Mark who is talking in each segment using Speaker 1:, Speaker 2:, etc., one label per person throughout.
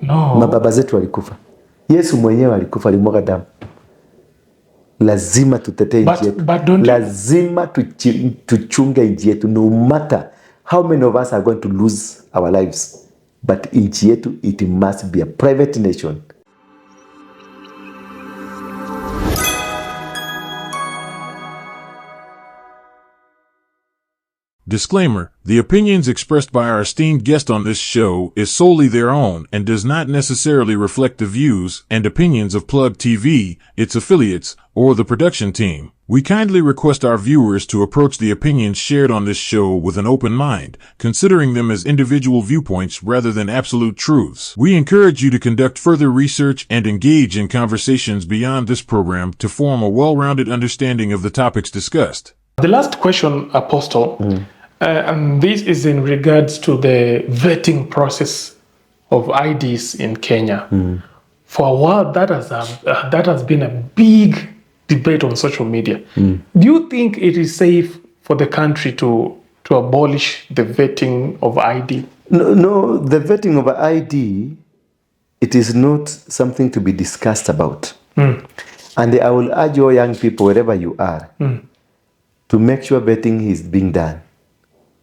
Speaker 1: No.
Speaker 2: Mababa zetu walikufa. Yesu mwenyewe alikufa, alimwaga damu. Lazima tutetee nchi yetu. Lazima tuchunge nchi yetu, no matter how many of us are going to lose our lives. But nchi yetu, it must be a private nation.
Speaker 3: Disclaimer: the opinions expressed by our esteemed guest on this show is solely their own and does not necessarily reflect the views and opinions of Plug TV, its affiliates, or the production team. We kindly request our viewers to approach the opinions shared on this show with an open mind, considering them as individual viewpoints rather than absolute truths. We encourage you to conduct further research and engage in conversations beyond this program to form a well-rounded understanding of the topics discussed.
Speaker 1: The last question, Apostle, and this is in regards to the vetting process of IDs in Kenya. For a while, that has been a big debate on social media. Do you think it is safe for the country to abolish the vetting of ID?
Speaker 2: No, the vetting of ID, it is not something to be discussed about. And I will urge all young people, wherever you are, to make sure vetting is being done,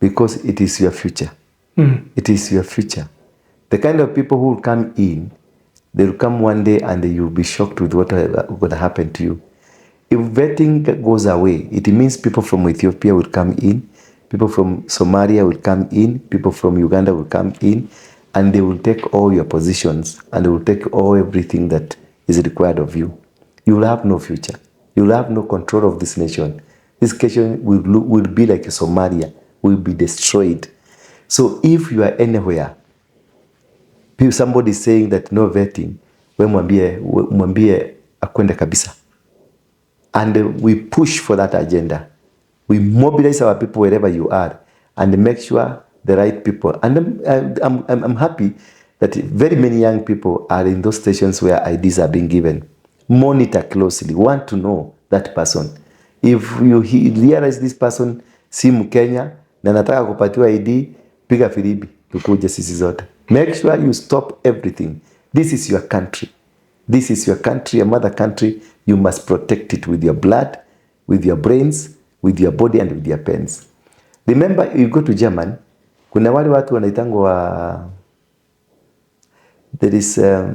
Speaker 2: because it is your future. It is your future. The kind of people who will come in, they will come one day and you will be shocked with what will happen to you. If vetting goes away, it means people from Ethiopia will come in, people from Somalia will come in, people from Uganda will come in, and they will take all your positions and they will take all everything that is required of you. You will have no future. You will have no control of this nation. This nation will be like Somalia, will be destroyed. So if you are anywhere, somebody is saying that no vetting, we mwambie akwende kabisa. And we push for that agenda. We mobilize our people wherever you are and make sure the right people. And I'm happy that very many young people are in those stations where IDs are being given. Monitor closely. Want to know that person. If you realize this person si Mkenya na nataka kupatiwa ID, piga firibi tukuje sisi zote. Make sure you stop everything. This is your country. This is your country, your mother country. You must protect it with your blood, with your brains, with your body and with your pens. Remember, you go to Germany, kuna wale watu wanaitangwa there is a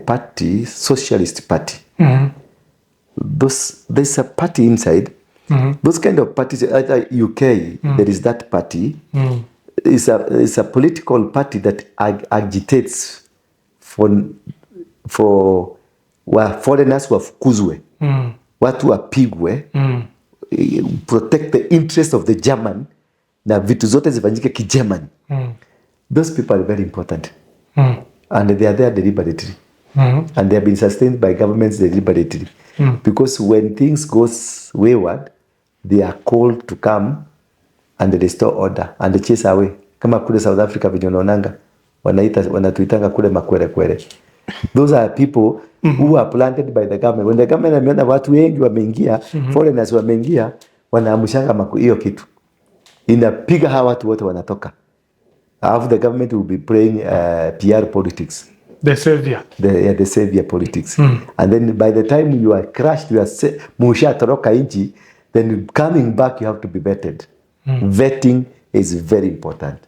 Speaker 2: party, socialist party. There's a party inside. Those kind of parties, at UK, there is that party. It's a political party that agitates for foreigners wafukuzwe, watu wapigwe, protect the interest of the German, na vitu zote zifanyike ki-German. Those people are very important. And they are there deliberately. And they have been sustained by governments deliberately. Because when things goes wayward, they are called to come and restore order and chase away. Kama kule South Africa vinyonaonanga, wanatuitanga kule makwere kwere. Those are people who are planted by the government. When the government ameona watu wengi wameingia, foreigners wameingia, wanaamushanga hiyo kitu. Inapiga hawa watu wote wanatoka. Half the government will be playing PR politics.
Speaker 1: The savior.
Speaker 2: The savior politics. And then by the time you are crushed, you are musha toroka inchi, then coming back you have to be vetted. Vetting is very important.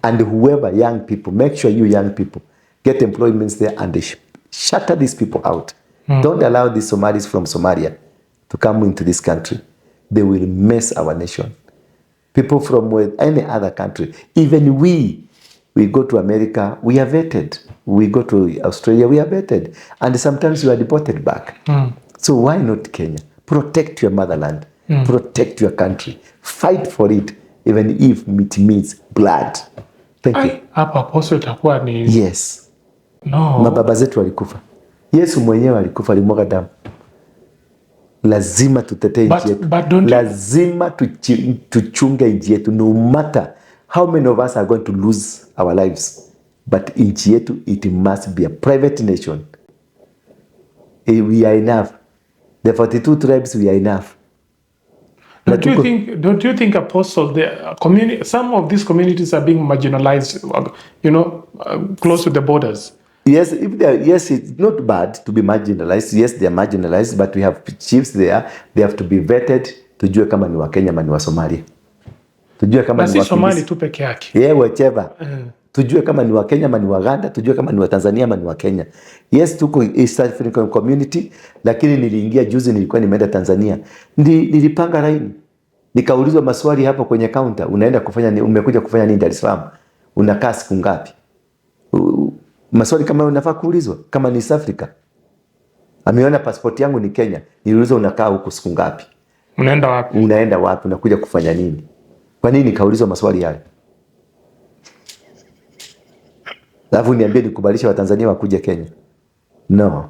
Speaker 2: And whoever young people, make sure you young people get employments there and they shatter these people out. Don't allow these Somalis from Somalia to come into this country. They will mess our nation. People from any other country, even we go to America, we are vetted. We go to Australia, we are vetted. And sometimes we are deported back. So why not Kenya? Protect your motherland. Protect your country. Fight for it, even if it means blood. Thank you.
Speaker 1: Hapa Apostle itakuwa ni...
Speaker 2: Yes.
Speaker 1: No.
Speaker 2: Mababa zetu walikufa. Yesu mwenyewe alikufa, alimwaga damu. Lazima tutetee nchi yetu. Lazima tuchunge nchi yetu, no matter how many of us are going to lose our lives. But nchi yetu, it must be a private nation. We are enough. The 42 tribes, we are enough.
Speaker 1: Don't you think Apostle, the community, some of these communities are being marginalized, close to the borders?
Speaker 2: Yes, it's not bad to be marginalized. Yes, they are marginalized, but we have chiefs there. They have to be vetted. Tujue kama ni wa Kenya ama ni wa Somalia. Tujue kama ni wa
Speaker 1: Somali tu peke yake.
Speaker 2: Yeah, whichever. Tujue kama ni wa Kenya ama ni wa Uganda. Tujue kama ni wa Tanzania ama ni wa Kenya. Yes, tuko East African Community, lakini niliingia juzi, nilikuwa nimeenda Tanzania. Nilipanga laini. Nikaulizwa maswali hapo kwenye counter. Umekuja kufanya nini Dar es Salaam? Unakaa siku ngapi? Maswali kama unafaa kuulizwa kama ni East Africa. Ameona passport yangu ni Kenya. Niliulizwa unakaa huko siku ngapi?
Speaker 1: Unaenda wapi?
Speaker 2: Unakuja kufanya nini? Kwa nini kaulizwa maswali yale? Alafu niambie nikubalisha Watanzania wakuje Kenya. No.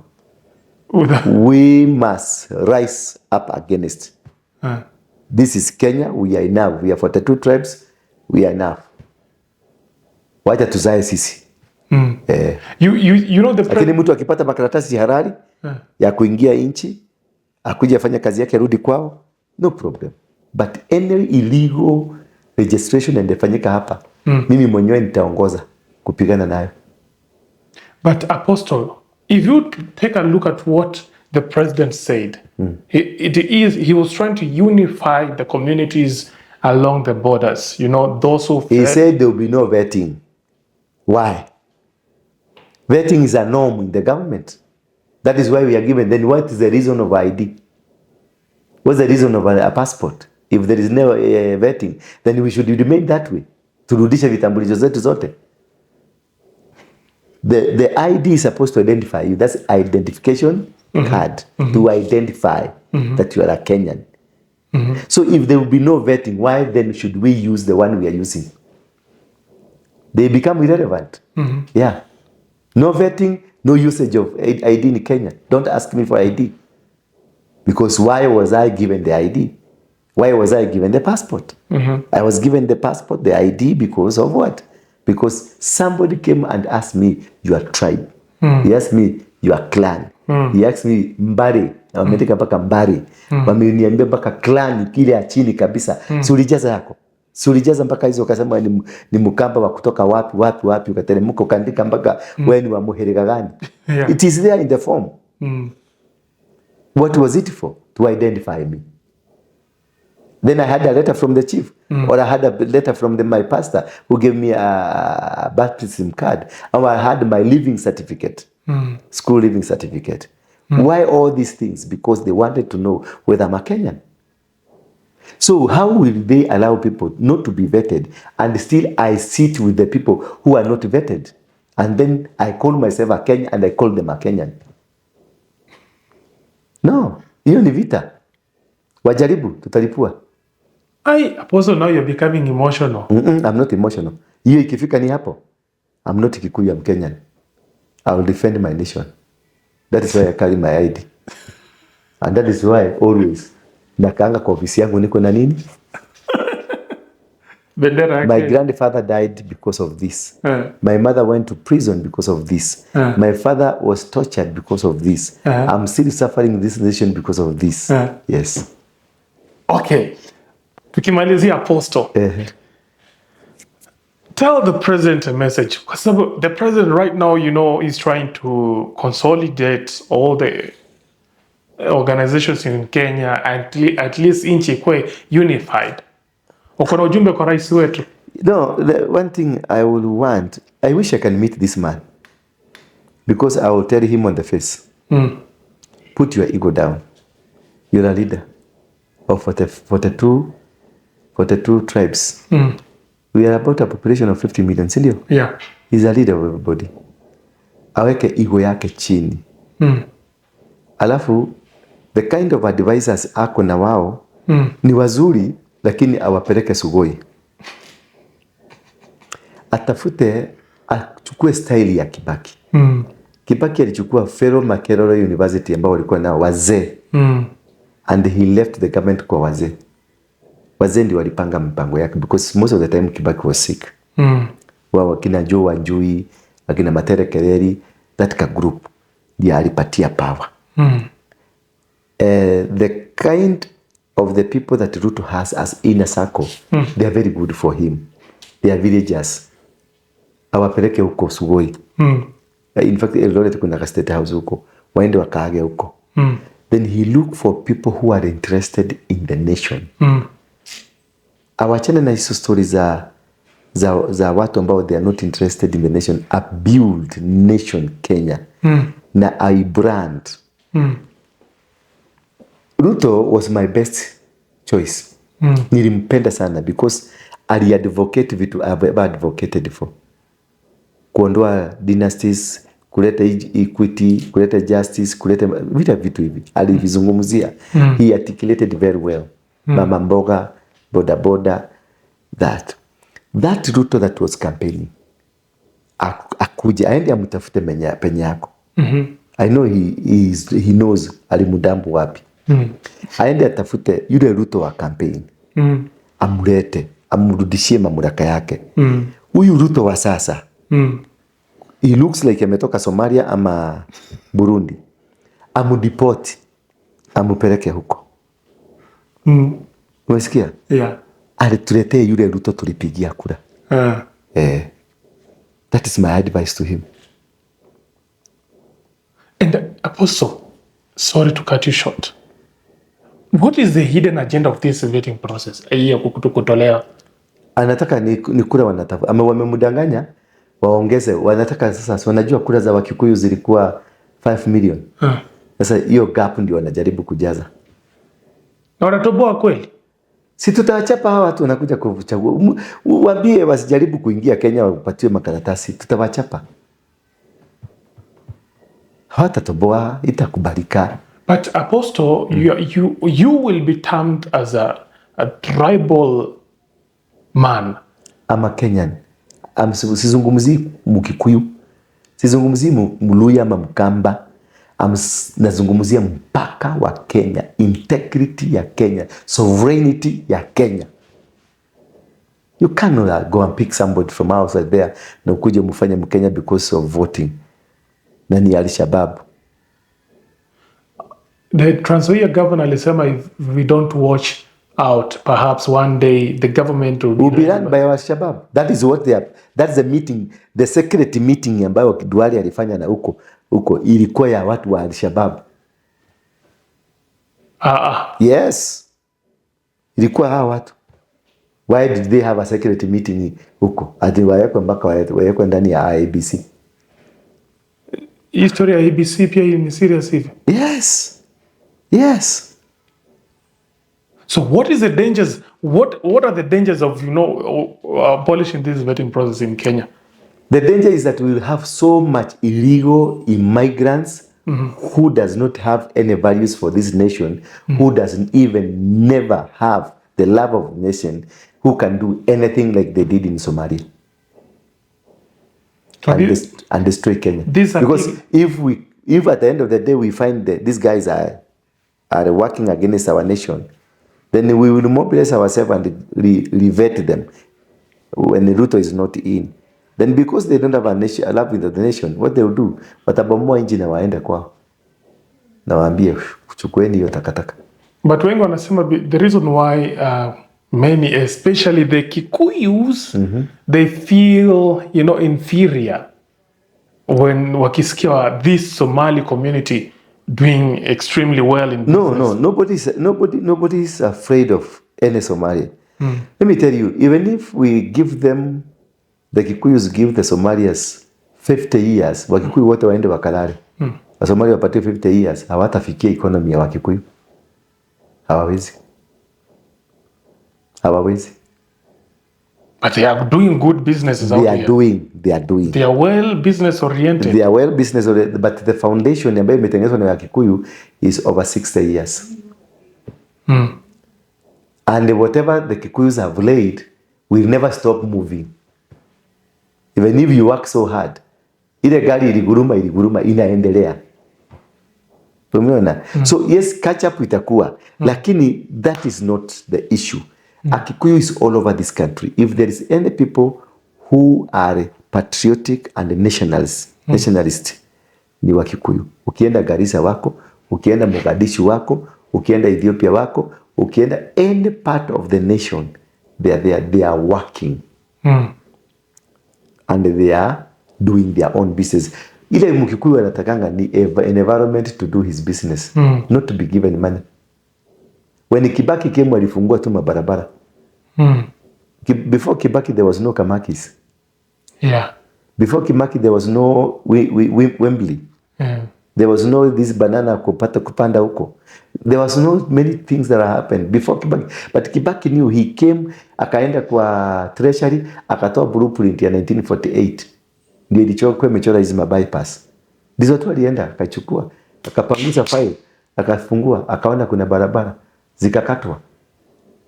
Speaker 2: We must rise up against. This is Kenya. We are enough. We are 42 tribes. We are enough. Wacha tuzae sisi. Lakini mtu akipata makaratasi halali ya kuingia nchi, akuja afanya kazi yake, rudi kwao, no problem. But any illegal registration endefanyika hapa, mimi mwenyewe nitaongoza kupigana nayo.
Speaker 1: But Apostle, if you take a look at what the president said, he was trying to unify the communities along the borders. Those who...
Speaker 2: He said there will be no vetting. Why? Vetting is a norm in the government. That is why we are given. Then what is the reason of ID? What's the reason of a passport? If there is no vetting, then we should remain that way. Turudisha vitambulisho zetu zote. The ID is supposed to identify you. That's identification card to identify that you are a Kenyan. So if there will be no vetting, why then should we use the one we are using? They become irrelevant. Yeah. No vetting, no usage of ID in Kenya. Don't ask me for ID. Because why was I given the ID? Why was I given the passport? I was given the passport, the ID, because of what? Because somebody came and asked me, your tribe. He asked me, your clan. He asked me, Mbari. Wameteka mpaka Mbari. Wameniambia mpaka clan kile ya chini kabisa. Sulijaza yako. Sulijaza mpaka hizo ukasema ni Mkamba wa kutoka wapi ukateremka ukaandika mpaka wewe ni wa Muheriga gani. It is there in the form. What was it for? To identify me. Then I had a letter from the chief, or I had a letter from my pastor who gave me a baptism card, or I had my living certificate, school living certificate. Why all these things? Because they wanted to know whether I'm a Kenyan. So how will they allow people not to be vetted, and still I sit with the people who are not vetted, and then I call myself a Kenyan and I call them a Kenyan? No, hiyo ni vita. Wajaribu, tutalipua.
Speaker 1: Apostle, now you're becoming emotional.
Speaker 2: I'm not emotional. Hiyo ikifika ni hapo. I'm not Kikuyu, I'm Kenyan. I will defend my nation. That is why I carry my ID. And that is why always nakaanga kwa ofisi yangu niko na nini? My grandfather died because of this. My mother went to prison because of this. My father was tortured because of this. I'm still suffering in this nation because of this. Yes.
Speaker 1: Okay. Tukimalizia Apostle. Tell the president a message. Because the president right now, is trying to consolidate all the organizations in Kenya, at least nchi ikwe unified. Uko na ujumbe kwa rais wetu?
Speaker 2: No, the one thing I will want, I wish I can meet this man. Because I will tell him on the face. Put your ego down. You're a leader of 42 tribes. We are about a population of 50 million, sindio?
Speaker 1: Yeah.
Speaker 2: He's a leader of everybody. Aweke ego yake chini. Alafu, the kind of advisors ako na wao, ni wazuri, lakini awapeleke Sugoi. Atafute, achukue style ya Kibaki. Kibaki alichukua Fero Makerere University ambao walikuwa nao wazee. And he left the government kwa wazee. Wazee ndio walipanga mpango yake, because most of the time Kibaki was sick. Wakina Joe Wanjui, wakina Matere Kereri, that group ndio alipatia power. The kind of the people that Ruto has as inner circle, they are very good for him. They are villagers. Awapeleke huko Sugoi. In fact, Eldoret kuna state house huko. Waende wakaage huko. Then he look for people who are interested in the nation. Awachane na hizo stories za watu ambao they are not interested in the nation. A build nation Kenya. Na I brand. Ruto was my best choice. Nilimpenda sana because ali advocate vitu I've ever advocated for. Kuondoa dynasties, kuleta equity, kuleta justice, kuleta vitu hivi. Alivizungumzia. He articulated very well. Mama mboga, boda boda, that Ruto that was campaigning. Akuja aende amtafute penye yako. I know he knows alimudambu wapi. Aende atafute yule Ruto wa campaign. Amulete, amrudishie mamlaka yake. Huyu Ruto wa sasa. He looks like ametoka Somalia ama Burundi. Amudipoti. Amupeleke huko. Umesikia?
Speaker 1: Yeah.
Speaker 2: Alituletee yule Ruto tulipigia kura. That is my advice to him.
Speaker 1: And Apostle, sorry to cut you short. What is the hidden agenda of this vetting process? Kutolewa. Anataka
Speaker 2: ni kura wanatafuta. Wamemdanganya waongeze. Wanataka sasa wanajua kura za Wakikuyu zilikuwa 5 million. Sasa hiyo gap ndio wanajaribu kujaza.
Speaker 1: Na wanatoboa kweli?
Speaker 2: Si tutawachapa hawa watu wanakuja kuchagua. Waambie wasijaribu kuingia Kenya wapatiwe makaratasi. Tutawachapa. Hawatatoboa, itakubalika.
Speaker 1: But Apostle, you will be termed as a tribal man.
Speaker 2: I'm a Kenyan. Sizungumzi Mkikuyu. Sizungumzi Mluya ama Mkamba. Nazungumzia mpaka wa Kenya. Integrity ya Kenya. Sovereignty ya Kenya. You cannot go and pick somebody from outside there na ukuje mfanye Mkenya because of voting. Nani Al-Shabaab.
Speaker 1: The Trans Nzoia governor alisema if we don't watch out, perhaps one day the government will
Speaker 2: be run by Al-Shabaab. That is what they are. That's the meeting, the secret meeting ambayo Duale alifanya na huko ilikuwa ya watu wa Al-Shabaab. Yes. Ilikuwa hawa watu. Why did they have a secret meeting huko? Ati wawekwe mpaka wawekwe ndani ya IEBC.
Speaker 1: History ya IEBC pia ni serious hivi.
Speaker 2: Yes.
Speaker 1: So what is the dangers? What are the dangers of abolishing this vetting process in Kenya?
Speaker 2: The danger is that we will have so much illegal immigrants who does not have any values for this nation, who doesn't even never have the love of the nation, who can do anything like they did in Somalia. And destroy Kenya. Because if at the end of the day we find that these guys are working against our nation, then we will mobilize ourselves and revet them when Ruto is not in. Then because they don't have a love with the nation, what they will do? Watabomoa nchi na waende kwao. Na waambie chukueni hiyo takataka.
Speaker 1: But wengi wanasema the reason why many, especially the Kikuyus, they feel, inferior when wakisikia this Somali community doing extremely well in business.
Speaker 2: Nobody is afraid of any Somali. Let me tell you, even if we give them, the Kikuyus give the Somalians 50 years, Wakikuyu wote waende wakalale. Wasomali wapatie 50 years, hawatafikia economy ya Wakikuyu. Hawawezi.
Speaker 1: But they are doing good businesses out here.
Speaker 2: They are doing.
Speaker 1: They are well business oriented.
Speaker 2: But the foundation ambayo imetengenezwa na Wakikuyu is over 60 years. And whatever the Kikuyus have laid will never stop moving. Even if you work so hard, ile gari iliguruma inaendelea. Umeona? So yes, catch up itakuwa, lakini that is not the issue. Kikuyu is all over this country. If there is any people who are patriotic and nationalist, ni Wakikuyu. Ukienda Garissa wako, ukienda Mogadishu wako, ukienda Ethiopia wako, Ukienda any part of the nation, they are working. And they are doing their own business. Ile Mkikuyu anatakanga ni an environment to do his business, not to be given money. When Kibaki came, walifungua tu mabarabara. Before Kibaki, there was no Kamakis.
Speaker 1: Yeah.
Speaker 2: Before Kibaki, there was no Wembley. There was no this banana kupanda huko. There was no many things that happened before Kibaki. But Kibaki knew. He came, akaenda kwa treasury, akatoa blueprint ya 1948. Ndio ilichokuwa imechora hizi bypass. Ndizo tu alienda, akachukua, akapanguza file, akafungua, akaona kuna barabara, zikakatwa.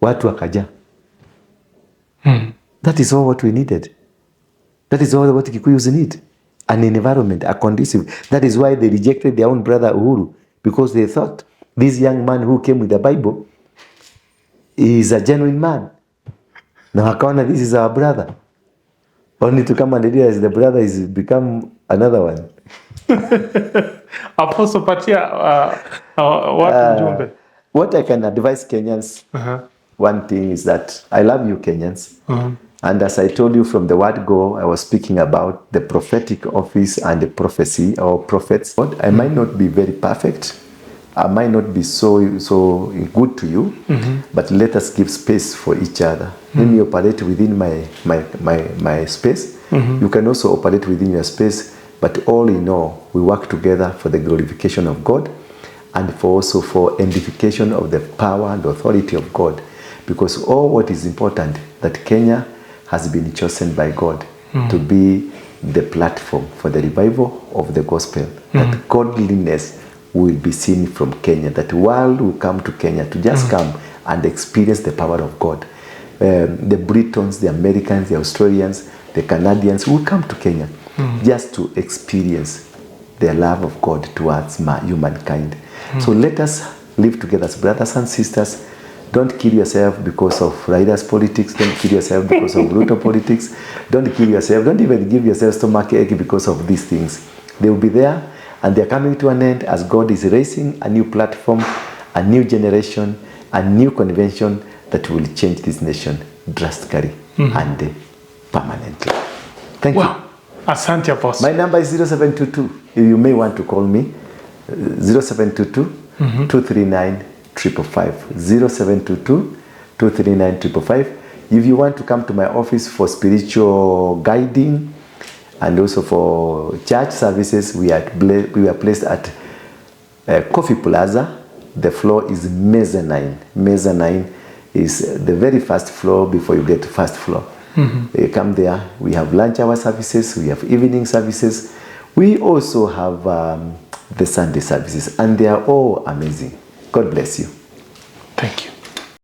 Speaker 2: Watu wakaja. That is all what we needed. That is all what Kikuyus need. An environment, a conducive. That is why they rejected their own brother Uhuru, because they thought this young man who came with the Bible is a genuine man. Now akaona this is our brother. Only to come and realize the brother is become another one.
Speaker 1: Apostle Patia, what ujumbe?
Speaker 2: What I can advise Kenyans, one thing is that I love you Kenyans. And as I told you from the word go, I was speaking about the prophetic office and the prophecy or prophets. But I might not be very perfect. I might not be so good to you, but let us give space for each other. Let me operate within my space. You can also operate within your space, but all in all, we work together for the glorification of God and also for edification of the power and authority of God. Because all what is important, that Kenya has been chosen by God to be the platform for the revival of the gospel. That godliness will be seen from Kenya. That world will come to Kenya to just come and experience the power of God. The Britons, the Americans, the Australians, the Canadians will come to Kenya just to experience the love of God towards humankind. So let us live together as brothers and sisters. Don't kill yourself because of Raida's politics. Don't kill yourself because of Ruto politics. Don't kill yourself. Don't even give yourself stomach ache because of these things. They will be there, and they're coming to an end as God is raising a new platform, a new generation, a new convention that will change this nation drastically and permanently. Thank you.
Speaker 1: Asante Apostle.
Speaker 2: My number is 0722. You may want to call me. 0722 239 555. 0722 239 555. If you want to come to my office for spiritual guiding and also for church services, we are placed at Coffee Plaza. The floor is mezzanine. Mezzanine is the very first floor before you get to first floor. You come there. We have lunch hour services. We have evening services. We also have the Sunday services, and they are all amazing. God bless you.
Speaker 1: Thank you.